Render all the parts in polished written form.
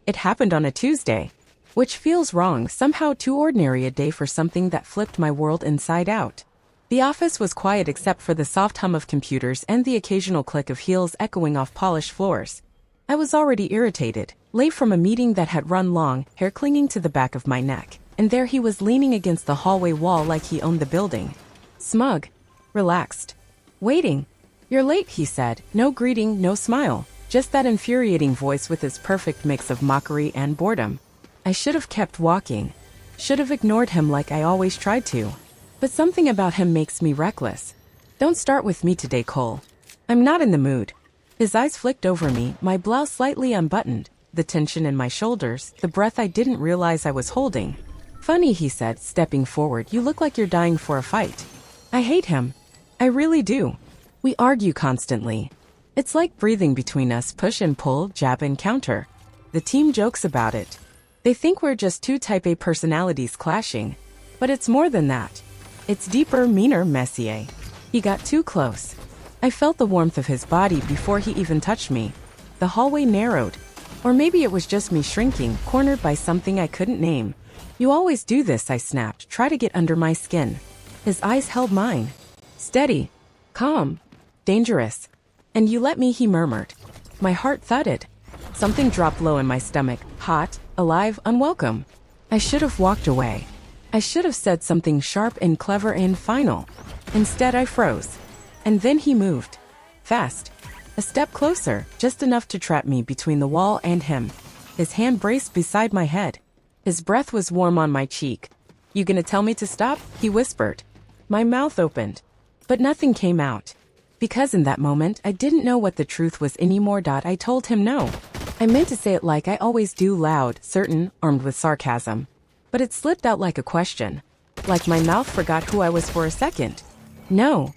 It happened on a Tuesday, which feels wrong, somehow too ordinary a day for something that flipped my world inside out. The office was quiet except for the soft hum of computers and the occasional click of heels echoing off polished floors. I was already irritated, late from a meeting that had run long, hair clinging to the back of my neck, and there he was leaning against the hallway wall like he owned the building. Smug. Relaxed. Waiting. "You're late," he said, no greeting, no smile, just that infuriating voice with its perfect mix of mockery and boredom. I should have kept walking. Should have ignored him like I always tried to. But something about him makes me reckless. "Don't start with me today, Cole. I'm not in the mood." His eyes flicked over me, my blouse slightly unbuttoned, the tension in my shoulders, the breath I didn't realize I was holding. "Funny," he said, stepping forward, "you look like you're dying for a fight." I hate him. I really do. We argue constantly. It's like breathing between us, push and pull, jab and counter. The team jokes about it. They think we're just two type A personalities clashing. But it's more than that. It's deeper, meaner, messier. He got too close. I felt the warmth of his body before he even touched me. The hallway narrowed. Or maybe it was just me shrinking, cornered by something I couldn't name. "You always do this," I snapped, "try to get under my skin." His eyes held mine. "Steady. Calm. Dangerous. And you let me," he murmured. My heart thudded. Something dropped low in my stomach, hot, alive, unwelcome. I should have walked away. I should have said something sharp and clever and final. Instead, I froze. And then he moved. Fast. A step closer, just enough to trap me between the wall and him. His hand braced beside my head. His breath was warm on my cheek. "You gonna tell me to stop?" he whispered. My mouth opened. But nothing came out. Because in that moment, I didn't know what the truth was anymore. I told him no. I meant to say it like I always do, loud, certain, armed with sarcasm. But it slipped out like a question. Like my mouth forgot who I was for a second. "No."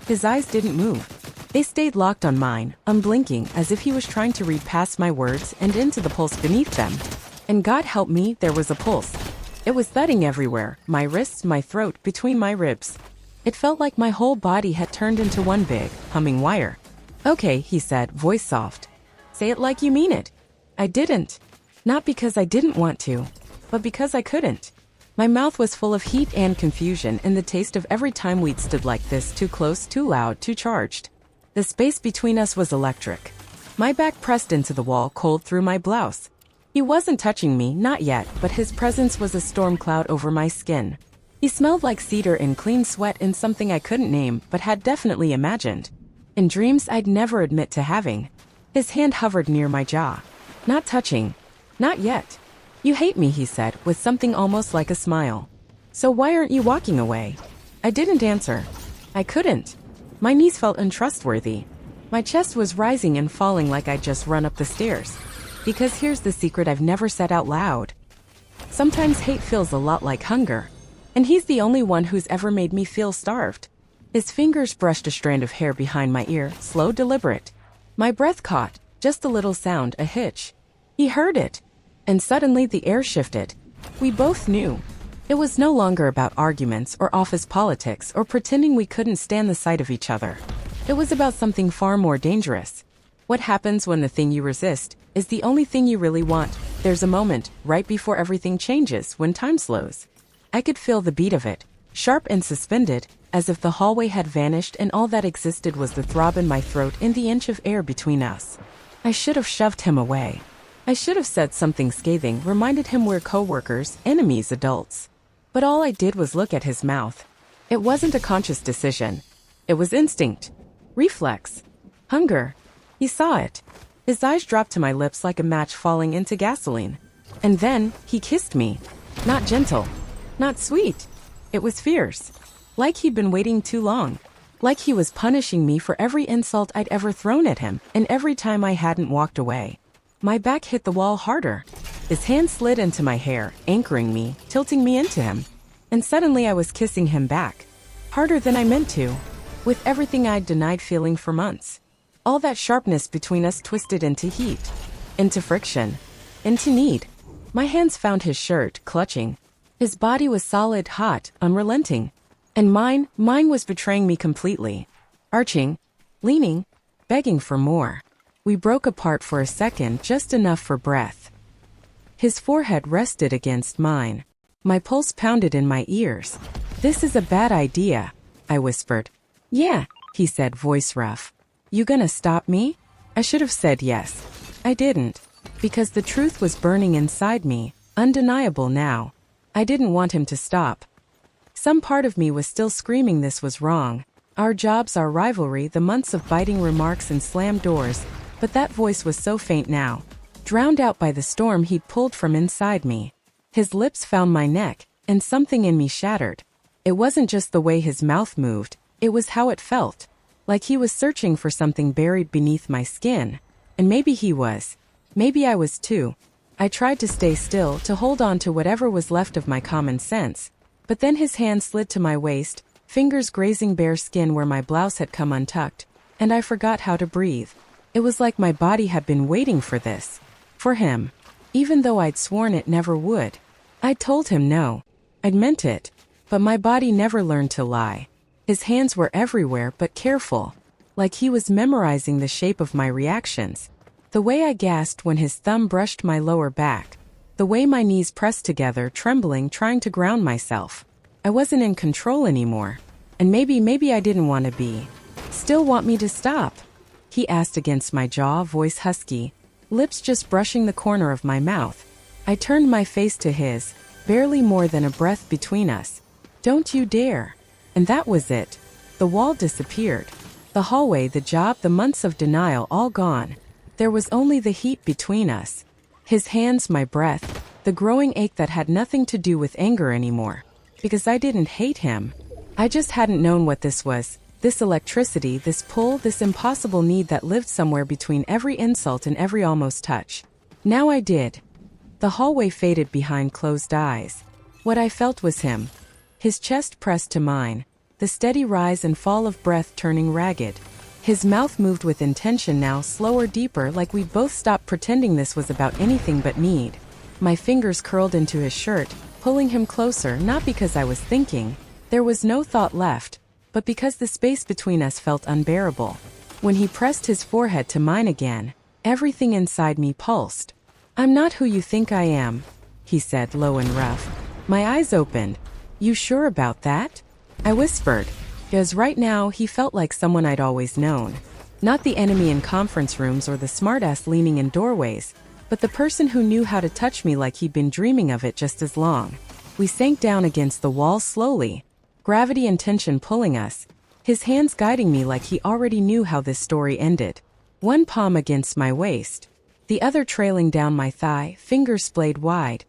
His eyes didn't move. They stayed locked on mine, unblinking, as if he was trying to read past my words and into the pulse beneath them. And God help me, there was a pulse. It was thudding everywhere, my wrists, my throat, between my ribs. It felt like my whole body had turned into one big, humming wire. "Okay," he said, voice soft. "Say it like you mean it." I didn't. Not because I didn't want to, but because I couldn't. My mouth was full of heat and confusion and the taste of every time we'd stood like this, too close, too loud, too charged. The space between us was electric. My back pressed into the wall, cold through my blouse. He wasn't touching me, not yet, but his presence was a storm cloud over my skin. He smelled like cedar and clean sweat and something I couldn't name, but had definitely imagined. In dreams I'd never admit to having. His hand hovered near my jaw. Not touching. Not yet. "You hate me," he said, with something almost like a smile. "So why aren't you walking away?" I didn't answer. I couldn't. My knees felt untrustworthy. My chest was rising and falling like I'd just run up the stairs. Because here's the secret I've never said out loud. Sometimes hate feels a lot like hunger. And he's the only one who's ever made me feel starved. His fingers brushed a strand of hair behind my ear, slow, deliberate. My breath caught, just a little sound, a hitch. He heard it. And suddenly the air shifted. We both knew. It was no longer about arguments or office politics or pretending we couldn't stand the sight of each other. It was about something far more dangerous. What happens when the thing you resist is the only thing you really want? There's a moment, right before everything changes, when time slows. I could feel the beat of it, sharp and suspended, as if the hallway had vanished and all that existed was the throb in my throat and the inch of air between us. I should have shoved him away. I should have said something scathing, reminded him we're co-workers, enemies, adults. But all I did was look at his mouth. It wasn't a conscious decision. It was instinct. Reflex. Hunger. He saw it. His eyes dropped to my lips like a match falling into gasoline. And then, he kissed me. Not gentle. Not sweet. It was fierce. Like he'd been waiting too long. Like he was punishing me for every insult I'd ever thrown at him, and every time I hadn't walked away. My back hit the wall harder. His hand slid into my hair, anchoring me, tilting me into him. And suddenly I was kissing him back. Harder than I meant to. With everything I'd denied feeling for months. All that sharpness between us twisted into heat. Into friction. Into need. My hands found his shirt, clutching. His body was solid, hot, unrelenting. And mine was betraying me completely. Arching. Leaning. Begging for more. We broke apart for a second, just enough for breath. His forehead rested against mine. My pulse pounded in my ears. "This is a bad idea," I whispered. "Yeah," he said, voice rough. "You gonna stop me?" I should have said yes. I didn't. Because the truth was burning inside me, undeniable now. I didn't want him to stop. Some part of me was still screaming this was wrong. Our jobs, our rivalry, the months of biting remarks and slammed doors, but that voice was so faint now, drowned out by the storm he'd pulled from inside me. His lips found my neck, and something in me shattered. It wasn't just the way his mouth moved, it was how it felt. Like he was searching for something buried beneath my skin. And maybe he was. Maybe I was too. I tried to stay still, to hold on to whatever was left of my common sense. But then his hand slid to my waist, fingers grazing bare skin where my blouse had come untucked, and I forgot how to breathe. It was like my body had been waiting for this. For him. Even though I'd sworn it never would. I'd told him no. I'd meant it. But my body never learned to lie. His hands were everywhere but careful. Like he was memorizing the shape of my reactions. The way I gasped when his thumb brushed my lower back. The way my knees pressed together, trembling, trying to ground myself. I wasn't in control anymore. And maybe I didn't want to be. "Still want me to stop?" he asked against my jaw, voice husky, lips just brushing the corner of my mouth. I turned my face to his, barely more than a breath between us. "Don't you dare." And that was it. The wall disappeared. The hallway, the job, the months of denial, all gone. There was only the heat between us. His hands, my breath, the growing ache that had nothing to do with anger anymore. Because I didn't hate him. I just hadn't known what this was. This electricity, this pull, this impossible need that lived somewhere between every insult and every almost touch. Now I did. The hallway faded behind closed eyes. What I felt was him. His chest pressed to mine. The steady rise and fall of breath turning ragged. His mouth moved with intention now, slower, deeper, like we'd both stopped pretending this was about anything but need. My fingers curled into his shirt, pulling him closer, not because I was thinking. There was no thought left, but because the space between us felt unbearable. When he pressed his forehead to mine again, everything inside me pulsed. "I'm not who you think I am," he said, low and rough. My eyes opened. "You sure about that?" I whispered. Because right now he felt like someone I'd always known. Not the enemy in conference rooms or the smartass leaning in doorways, but the person who knew how to touch me like he'd been dreaming of it just as long. We sank down against the wall slowly, gravity and tension pulling us, his hands guiding me like he already knew how this story ended. One palm against my waist, the other trailing down my thigh, fingers splayed wide.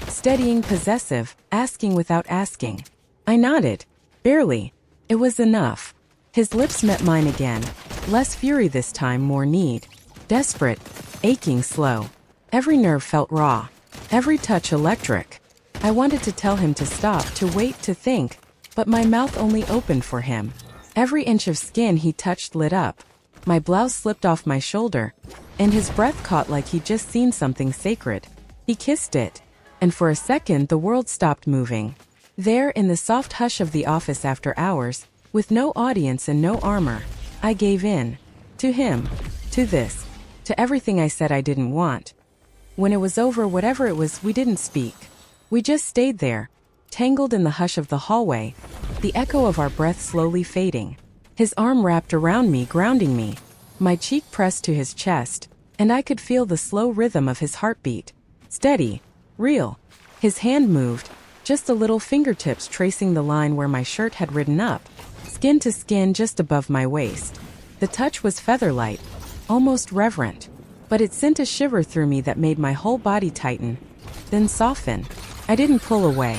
Steadying, possessive, asking without asking. I nodded. Barely. It was enough. His lips met mine again. Less fury this time, more need. Desperate. Aching, slow. Every nerve felt raw. Every touch electric. I wanted to tell him to stop, to wait, to think, but my mouth only opened for him. Every inch of skin he touched lit up. My blouse slipped off my shoulder, and his breath caught like he'd just seen something sacred. He kissed it, and for a second the world stopped moving. There, in the soft hush of the office after hours, with no audience and no armor, I gave in. To him. To this. To everything I said I didn't want. When it was over, whatever it was, we didn't speak. We just stayed there, tangled in the hush of the hallway, the echo of our breath slowly fading. His arm wrapped around me, grounding me. My cheek pressed to his chest, and I could feel the slow rhythm of his heartbeat. Steady. Real. His hand moved. Just a little, fingertips tracing the line where my shirt had ridden up, skin to skin just above my waist. The touch was feather-light, almost reverent, but it sent a shiver through me that made my whole body tighten, then soften. I didn't pull away.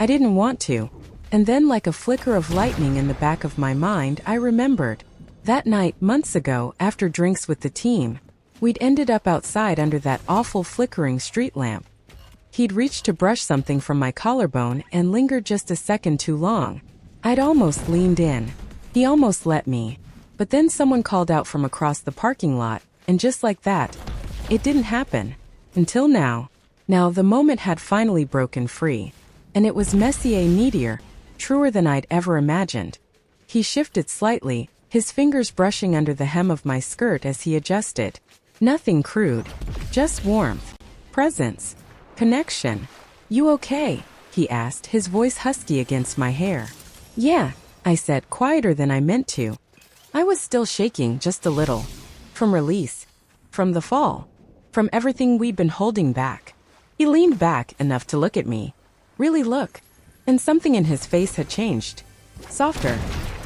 I didn't want to. And then, like a flicker of lightning in the back of my mind, I remembered. That night, months ago, after drinks with the team, we'd ended up outside under that awful flickering street lamp. He'd reached to brush something from my collarbone and lingered just a second too long. I'd almost leaned in. He almost let me. But then someone called out from across the parking lot, and just like that, it didn't happen. Until now. Now the moment had finally broken free. And it was Messier Meteor, truer than I'd ever imagined. He shifted slightly, his fingers brushing under the hem of my skirt as he adjusted. Nothing crude. Just warmth. Presence. Connection. You okay? He asked, his voice husky against my hair. Yeah, I said, quieter than I meant to. I was still shaking just a little. From release. From the fall. From everything we'd been holding back. He leaned back enough to look at me. Really look. And something in his face had changed. Softer.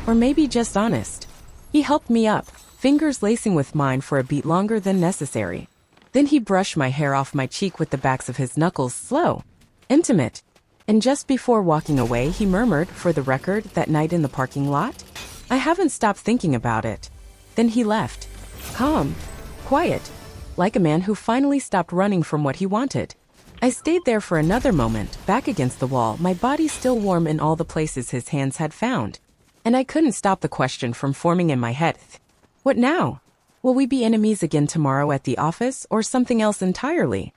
Or maybe just honest. He helped me up, fingers lacing with mine for a beat longer than necessary. Then he brushed my hair off my cheek with the backs of his knuckles, slow. Intimate. And just before walking away, he murmured, for the record, that night in the parking lot? I haven't stopped thinking about it. Then he left. Calm. Quiet. Like a man who finally stopped running from what he wanted. I stayed there for another moment, back against the wall, my body still warm in all the places his hands had found. And I couldn't stop the question from forming in my head. What now? Will we be enemies again tomorrow at the office, or something else entirely?